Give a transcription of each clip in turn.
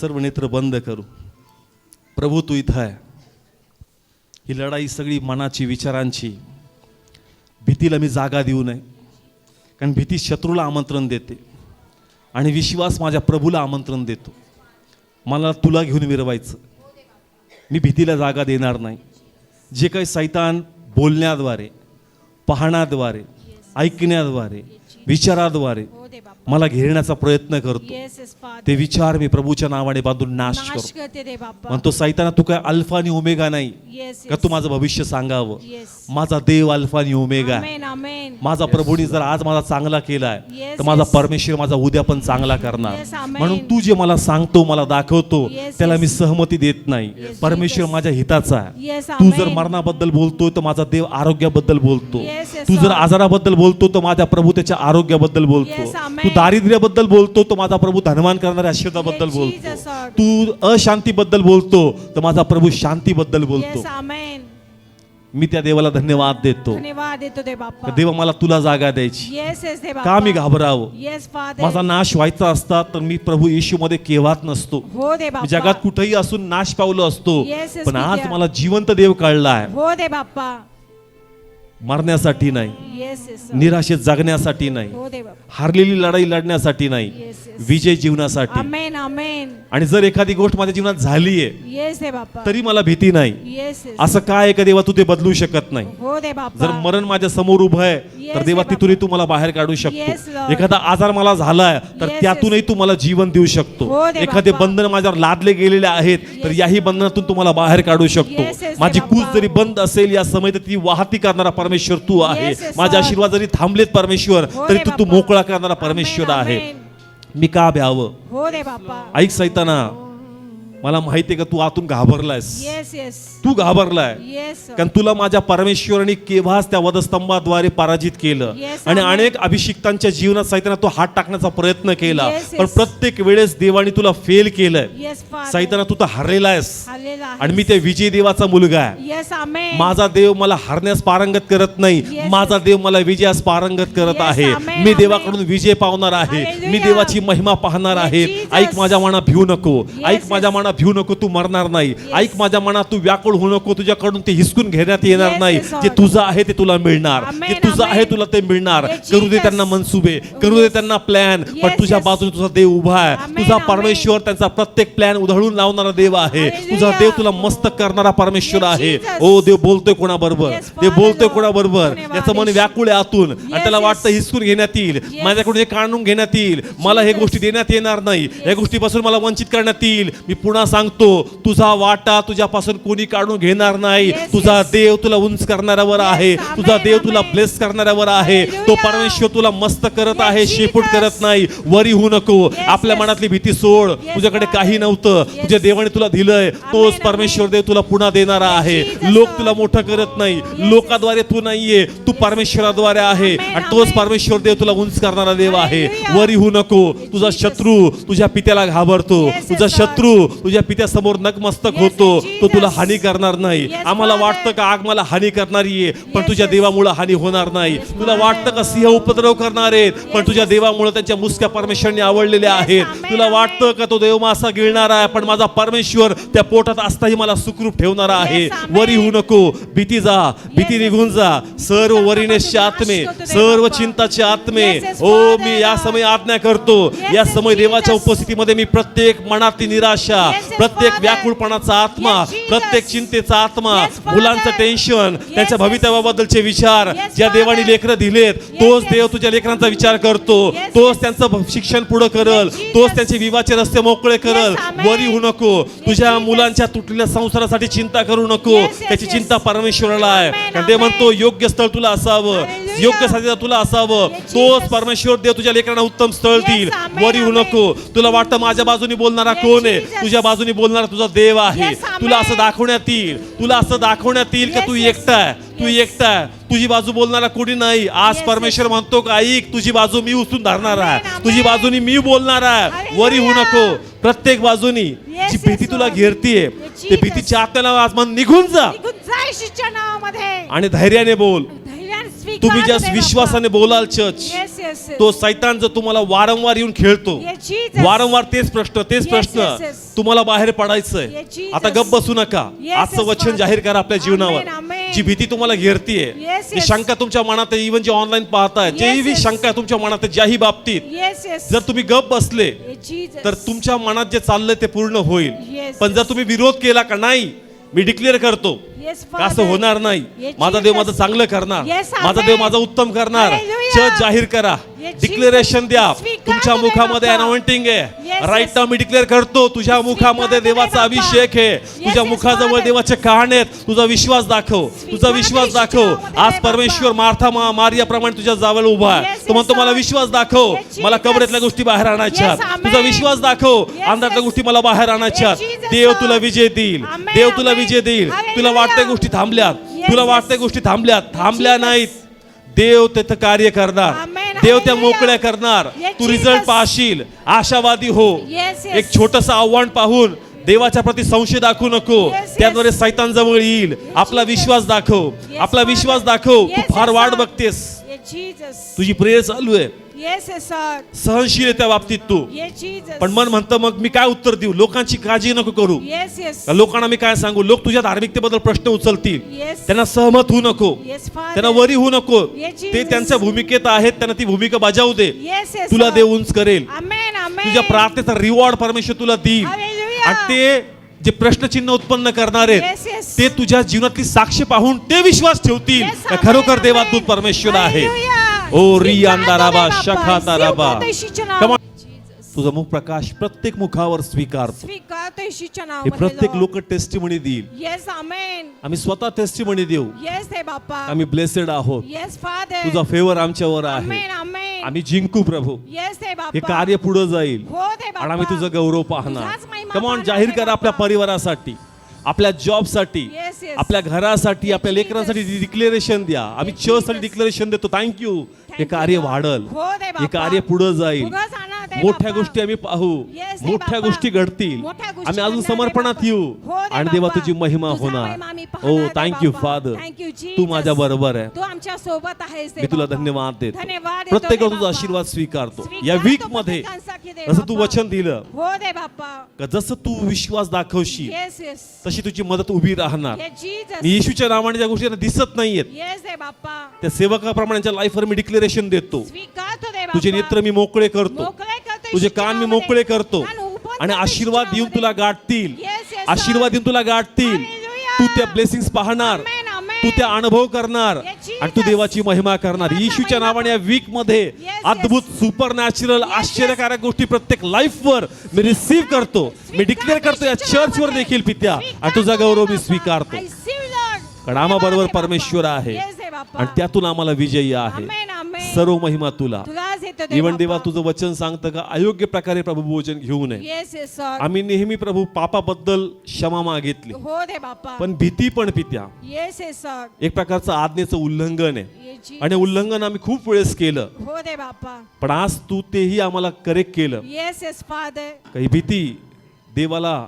सर्व नेत्र बंद करू. प्रभू तू इथं आहे. ही लढाई सगळी मनाची, विचारांची. भीतीला मी जागा देऊ नये, कारण भीती शत्रूला आमंत्रण देते आणि विश्वास माझ्या प्रभूला आमंत्रण देतो. मला तुला घेऊन मिरवायचं. मी भीतीला जागा देणार नाही. जे काही सैतान बोलण्याद्वारे, पाहण्याद्वारे, ऐकण्याद्वारे, विचाराद्वारे मला घेरण्याचा प्रयत्न करतो, ते विचार मी प्रभूच्या नावाने बांधून नाश करतो. म्हणतो सैताना तू काय अल्फा आणि ओमेगा नाही का तू माझं भविष्य सांगावं. माझा देव अल्फा आणि ओमेगा आहे. माझा प्रभूने जर आज माझा चांगला केलाय तर माझा परमेश्वर माझा उद्या पण चांगला करणार. म्हणून तू जे मला सांगतो, मला दाखवतो, त्याला मी सहमती देत नाही. परमेश्वर माझ्या हिताचा आहे. तू जर मरणाबद्दल बोलतो तर माझा देव आरोग्याबद्दल बोलतो. तू जर आजाराबद्दल बोलतो तर माझा प्रभू त्याच्या आरोग्याबद्दल बोलतो. तू दारिद्र्याबद्दल बोलतो तर माझा प्रभू धनवान करणाऱ्या आशीर्वादाबद्दल बोलतो. तू अशांतीबद्दल बोलतो तर माझा प्रभू शांतीबद्दल बोलतो. मी त्या देवाला धन्यवाद देतो. देवा मला तुला जागा द्यायची. का मी घाबरावं? माझा नाश व्हायचा असता तर मी प्रभू येशू मध्ये केव्हाच नसतो. मी जगात कुठेही असून नाश पावलो असतो. पण आज मला जिवंत देव कळलाय. मरण्यासाठी नाही, निराशेत जगण्यासाठी नाही, हारलेली लढाई लढण्यासाठी नाही, विजय जीवनासाठी. आणि जर एखादी गोष्ट माझ्या जीवनात झालीये तरी मला भीती नाही. असं काय आहे का देवा तू ते बदलू शकत नाही. जर मरण माझ्या समोर उभं आहे तर देवा तिथूनही तू मला बाहेर काढू शकतो. एखादा आजार मला झालाय तर त्यातूनही तू मला जीवन देऊ शकतो. एखादे बंधन माझ्यावर लादले गेलेले आहेत तर याही बंधनातून तू मला बाहेर काढू शकतो. माझी कूच जरी बंद असेल या समय ती वाहती करणारा परमेश्वर तू आहे. माझे आशीर्वाद जरी थांबलेत परमेश्वर तरी तू मोकळा करणारा परमेश्वर आहे. मी का भ्यावं? ऐक सैताना, मला माहितीये का तू आतून घाबरलायस. तू घाबरलाय कारण तुला माझ्या परमेश्वराने केव्हाच त्या वधस्तंभाद्वारे पराजित केलं. आणि अनेक अभिषिक्तांच्या जीवनात सैताना तो हात टाकण्याचा प्रयत्न केला, पण प्रत्येक वेळेस देवाने तुला फेल केलंय. सैताना तू तर हरलेला आहेस आणि मी त्या विजय देवाचा मुलगा आहे. माझा देव मला हरण्यास पारंगत करत नाही, माझा देव मला विजयास पारंगत करत आहे. मी देवाकडून विजय पावणार आहे. मी देवाची महिमा पाहणार आहे. ऐक माझ्या मना भिवू नको. ऐक माझ्या मना भिवू नको. तू मरणार नाही. ऐक माझ्या मनात तू व्याकुळ होऊ नको. तुझ्याकडून ते हिसकून घेण्यात येणार नाही. जे तुझं आहे ते तुला मिळणार. जे तुझं आहे तुला ते मिळणार. करू दे त्यांना मनसुबे, करू दे त्यांना प्लॅन, पण तुझ्या बाजूने तुझा देव उभा आहे. तुझा परमेश्वर त्यांचा प्रत्येक प्लॅन उधळून लावणारा देव आहे. तुझा देव तुला मस्त करणारा परमेश्वर आहे. ओ देव बोलतोय कोणाबरोबर? देव बोलतोय कोणाबरोबर? याचं मन व्याकुळ आहे आतून आणि त्याला वाटतं हिसकून घेण्यात येईल, माझ्याकडून हे काढून घेण्यात येईल, मला हे गोष्टी देण्यात येणार नाही, या गोष्टीपासून मला वंचित करण्यात येईल. मी पुन्हा सांगतो, तुझा वाटा तुझ्यापासून कोणी काढून घेणार नाही. तुझा देव तुला उंच करणाऱ्यावर आहे. तुझा देव तुला ब्लेस करणाऱ्यावर आहे. तो परमेश्वर तुला मस्त करत आहे, शेपूट करत नाही. वरी होऊ नको. आपल्या मनातली भीती सोड. तुझ्याकडे काही नव्हतं, तुझ्या देवाने तुला दिलंय. तोच परमेश्वर देव तुला पुन्हा देणारा आहे. लोक तुला मोठं करत नाही, लोकाद्वारे तू नाहीये, तू परमेश्वराद्वारे आहे. आणि तोच परमेश्वर देव तुला उंच करणारा देव आहे. वरी होऊ नको. तुझा शत्रू तुझ्या पित्याला घाबरतो. तुझा शत्रू तुझ्या पित्यासमोर नतमस्तक होतो. तो तुला हानी करणार नाही. आम्हाला वाटतं का आग मला हानी करणारी आहे, पण तुझ्या देवामुळे हानी होणार नाही. तुला वाटतं का सिंह उपद्रव करणार आहेत, पण तुझ्या देवामुळे त्यांच्या मुसक्या परमेश्वरने आवडलेले आहेत. तुला वाटतं का तो देव मासा गिळणारा आहे, पण माझा परमेश्वर त्या पोटात असताही मला सुखरूप ठेवणारा आहे. वरी होऊ नको. भीती जा, भीती निघून जा. सर्व वरीनेसचे आत्मे, सर्व चिंताचे आत्मे, ओ मी या समय आज्ञा करतो. या समय देवाच्या उपस्थितीमध्ये मी प्रत्येक मनातली निराशा, प्रत्येक व्याकुळपणाचा आत्मा, प्रत्येक चिंतेचा आत्मा, मुलांचं टेन्शन, त्यांच्या भवितव्याबद्दलचे विचार, ज्या देवाने लेकरं दिलेत तोच देव तुझ्या लेकरांचा विचार करतो. तोच त्यांचं शिक्षण पुढे करल. तोच त्यांचे विवाहाचे रस्ते मोकळे करल. वरी होऊ नको. तुझ्या मुलांच्या तुटलेल्या संसारासाठी चिंता करू नको. त्याची चिंता परमेश्वराला आहे. कारण ते म्हणतो योग्य स्थळ तुला असावं, योग्य साथीदार तुला असावं. तोच परमेश्वर देव तुझ्या लेकरांना उत्तम स्थळ देईल. वरी होऊ नको. तुला वाटतं माझ्या बाजूने बोलणारा कोण आहे? तुझ्या बाजूने बोलणारा तुझा देव आहे. तुला असं दाखवण्यात येईल, तुला असं दाखवण्यात येईल का तू एकटा आहे, तू एकटा आहे. तुझी बाजू बोलणारा कोणी नाही. आज परमेश्वर म्हणतो का ऐक, तुझी बाजू मी उचलून धरणार आहे. तुझी बाजूनी मी बोलणार आहे. वरी होऊ नको. प्रत्येक बाजूनी जी भीती तुला घेरतीये ते भीतीच्या आत्म्याला आज मन निघून जा आणि धैर्याने बोल. तुम्ही ज्या विश्वासाने बोलाल चर्च, yes, yes. तो सैतान जो तुम्हाला वारंवार येऊन खेळतो, Yes, Jesus. वारंवार तेच Yes, प्रश्न yes, yes. तुम्हाला बाहेर पडायचंय. Yes, Jesus. आता गप्प बसू नका. Yes, आजचं yes, वचन Father. जाहीर करा आपल्या Amen, जीवनावर. amen. जी भीती तुम्हाला घेरतीये, Yes, जी yes. शंका तुमच्या मनात आहे, इव्हन जे ऑनलाईन पाहताय, Yes, जेही yes. शंका तुमच्या मनात आहे, ज्याही बाबतीत Yes, yes. जर तुम्ही गप्प बसले Yes, Jesus. तर तुमच्या मनात जे चाललंय ते पूर्ण होईल. Yes, पण जर तुम्ही विरोध केला का नाही, मी डिक्लेअर करतो Yes, का असं Father. होणार नाही. Yes, माझा देव Jesus. माझं चांगलं करणार, Yes, माझा amen. देव माझं उत्तम करणार. Hallelujah. चर्च जाहीर करा, Yes, डिक्लेरेशन Jesus. द्या. स्वीकार तुमच्या करा मुखामध्ये बाप्पा. अनॉइंटिंग आहे. Yes, right yes. नाव मी डिक्लेअर करतो, तुझ्या स्वीकार मुखामध्ये करा देवाचा बाप्पा. अभिषेक आहे. तुझ्या yes, मुखाजवळ Father. देवाचे कान आहेत. तुझा विश्वास दाखव, तुझा स्वीकार विश्वास करा दाखव. ईश्वरामध्ये आज बाप्पा. परमेश्वर मार्था मारियाप्रमाणे तुझ्या जावळ उभा आहे. Yes, तो म्हणतो yes, मला Lord. विश्वास दाखव, Yes, मला Jesus. कबरेतल्या गोष्टी बाहेर आणायच्या. Yes, amen. तुझा विश्वास दाखव, Yes, अंधारातल्या yes. गोष्टी मला बाहेर आणायच्या. Yes, Jesus, देव Lord. तुला विजय देईल, Amen, देव तुला amen. विजय देईल. तुला Hallelujah. वाटत्या गोष्टी थांबल्यात, Yes, तुला yes. वाटत्या गोष्टी थांबल्या Jesus. नाहीत. देव तिथं कार्य करणार, Amen, देव त्या hallelujah. मोकळ्या करणार. Yes, तू रिझल्ट Jesus. पाहशील, आशावादी हो. Yes, yes. एक छोटस आव्हान पाहून देवाच्या प्रती संशय दाखवू नको. Yes, yes. त्याद्वारे सैतान जवळ येईल. आपला Jesus. विश्वास दाखव, Yes, आपला Father. विश्वास दाखव. Yes, तू फार yes, वाट Lord. बघतेस, Yes, Jesus. तुझी प्रेयर चालू आहे, Yes, yes, sir. सहनशील आहे त्या बाबतीत तू. Yes, Jesus. पण मन म्हणतं मग मी काय उत्तर देऊ, लोकांची काळजी नको करू. Yes, yes. लोकांना मी काय सांगू, लोक तुझ्या धार्मिकतेबद्दल प्रश्न उचलतील. Yes. त्यांना सहमत होऊ नको, Yes, Father. त्यांना वरी होऊ नको. Yes, ते Jesus. त्यांच्या भूमिकेत आहेत, त्यांना ती भूमिका बजावू दे. Yes, yes, तुला Lord. देव उंच करेल. Amen, amen. तुझ्या प्रार्थनेचा रिवॉर्ड परमेश्वर तुला देईल. Hallelujah. आणि ते जे प्रश्नचिन्ह उत्पन्न करणार Yes, आहेत, yes. ते तुझ्या जीवनातली साक्ष पाहून ते विश्वास ठेवतील Yes, का amen, खरोखर amen. देवात तू परमेश्वर आहे. Hallelujah. ओ स्वीकार रियांदाराबा करा बाप्पा. शखाताराबा. स्वीकारतो येशूच्या Come on. नावामध्ये. तुझं मुख प्रकाश प्रत्येक मुखावर स्वीकारतो. स्वीकारतो येशूच्या हे नावामध्ये, प्रत्येक Lord. लोक टेस्टिमनी देईल. Yes, amen. आम्ही स्वतः टेस्टिमनी देऊ. Yes, हे बाप्पा. आम्ही ब्लेसेड आहोत. Yes, Father. तुझा फेवर आमच्यावर आहे. Amen, amen. आम्ही जिंकू प्रभू. Yes, हे हे बाप्पा. कार्य पुढे जाईल हो दे बाप्पा. आणि आम्ही तुझा गौरव पाहणार. तुझाच महिमा कमॉन पाहणार जाहीर आहे करा आपल्या बाप्पा. परिवारासाठी, आपल्या जॉबसाठी, Yes, yes. आपल्या घरासाठी, आपल्या Yes, लेकरांसाठी डिक्लेरेशन द्या. आम्ही Yes, चर्चसाठी Jesus. डिक्लेरेशन देतो. थँक्यू. Thank हे you, कार्य Lord. वाढल, हो दे हे बाप्पा. कार्य पुढे जाईल. पुढं जाणार दे मोठ्या बाप्पा. गोष्टी आम्ही पाहू, Yes, हे मोठ्या बाप्पा. गोष्टी घडतील. मोठ्या गोष्टी आम्ही अजून घडणार दे समर्पणात बाप्पा. येऊ हो दे आणि देवा बाप्पा. तुझी महिमा तुझा होणार. महिमा आम्ही ओ पाहणार दे thank you Bappa. Father, Thank you, तू Jesus. माझ्या बरोबर आहे. तू आमच्या सोबत आहेस दे मी तुला बाप्पा. धन्यवाद देतो. धन्यवाद देतो प्रत्येकावर दे तुझा बाप्पा. आशीर्वाद स्वीकारतो. स्वीकारतो या वीक मध्ये प्रत्येकांसाठी दे जसं तू बाप्पा. वचन दिलं हो दे बाप्पा. का जसं तू विश्वास दाखवशील Yes, yes. तशी तुझी मदत उभी राहणार. Yes, Jesus. मी येशूच्या नावाने ज्या गोष्टी त्यांना दिसत नाहीयेत, Yes, दे बाप्पा. त्या सेवकाप्रमाणे त्यांच्या लाईफवर मी डिक्लेरेशन देतो. स्वीकारतो दे बाप्पा. तुझे नेत्र मी मोकळे करतो, मोकळे करतो तुझे येशूच्या कान मी नावामध्ये. मोकळे करतो कान open आणि करतो आशीर्वाद येशूच्या देऊन तुला नावामध्ये. गाठतील. Yes, yes, आशीर्वाद देऊन तुला गाठतील. Hallelujah. तू त्या ब्लेसिंग्स पाहणार, Amen, amen. तू त्या अनुभव करणार Yes, Jesus. आणि तू देवाची महिमा करणार. देवाचा येशूच्या महिमा नावाने या वीक मध्ये Yes, अद्भुत सुपर नॅचरल Yes, आश्चर्यकारक गोष्टी प्रत्येक लाईफ वर मी रिसीव्ह करतो. मी डिक्लेअर करतो या चर्च वर देखील पित्या, आणि तुझा गौरव मी स्वीकारतो. I receive, Lord. कारण आम्हाबरोबर धन्यवाद दे परमेश्वर बाप्पा. आहे Yes, दे बाप्पा. आणि त्यातून आम्हाला विजयी आहे. Amen, amen. सर्व महिमा तुला. तुलाच येतो दे इवन देवा बाप्पा. तुझं वचन सांगतं का अयोग्य प्रकारे प्रभू भोजन घेऊ नये. Yes, yes, sir. आम्ही नेहमी प्रभू पापाबद्दल क्षमा मागितली, हो दे बाप्पा. पण भीती पण पित्या Yes, yes, sir. एक प्रकारचं आज्ञेचं उल्लंघन आहे Yes, Jesus. आणि उल्लंघन आम्ही खूप वेळेस केलं, हो दे बाप्पा. पण आज तू तेही आम्हाला करेक्ट केलं. Yes, yes, Father. काही भीती देवाला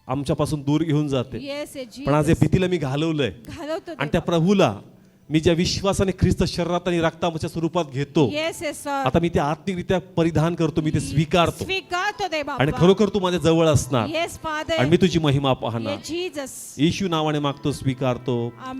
आमच्यापासून दूर घेऊन जाते, Yes, yes, पण आज या Jesus. भीतीला मी घालवलंय घालवतो दे आणि त्या बाप्पा. प्रभूला मी ज्या विश्वासाने ख्रिस्त शरीरात आणि रक्ताच्या स्वरूपात घेतो, Yes, yes, sir. आता मी ते आत्मिकरित्या परिधान करतो, मी ते स्वीकारतो स्वीकारतो दे बाप्पा. आणि खरोखर तू माझ्या जवळ असणार Yes, Father. आणि मी तुझी महिमा पाहणार. Yes, Jesus. येशू नावाने मागतो, स्वीकारतो. Amen.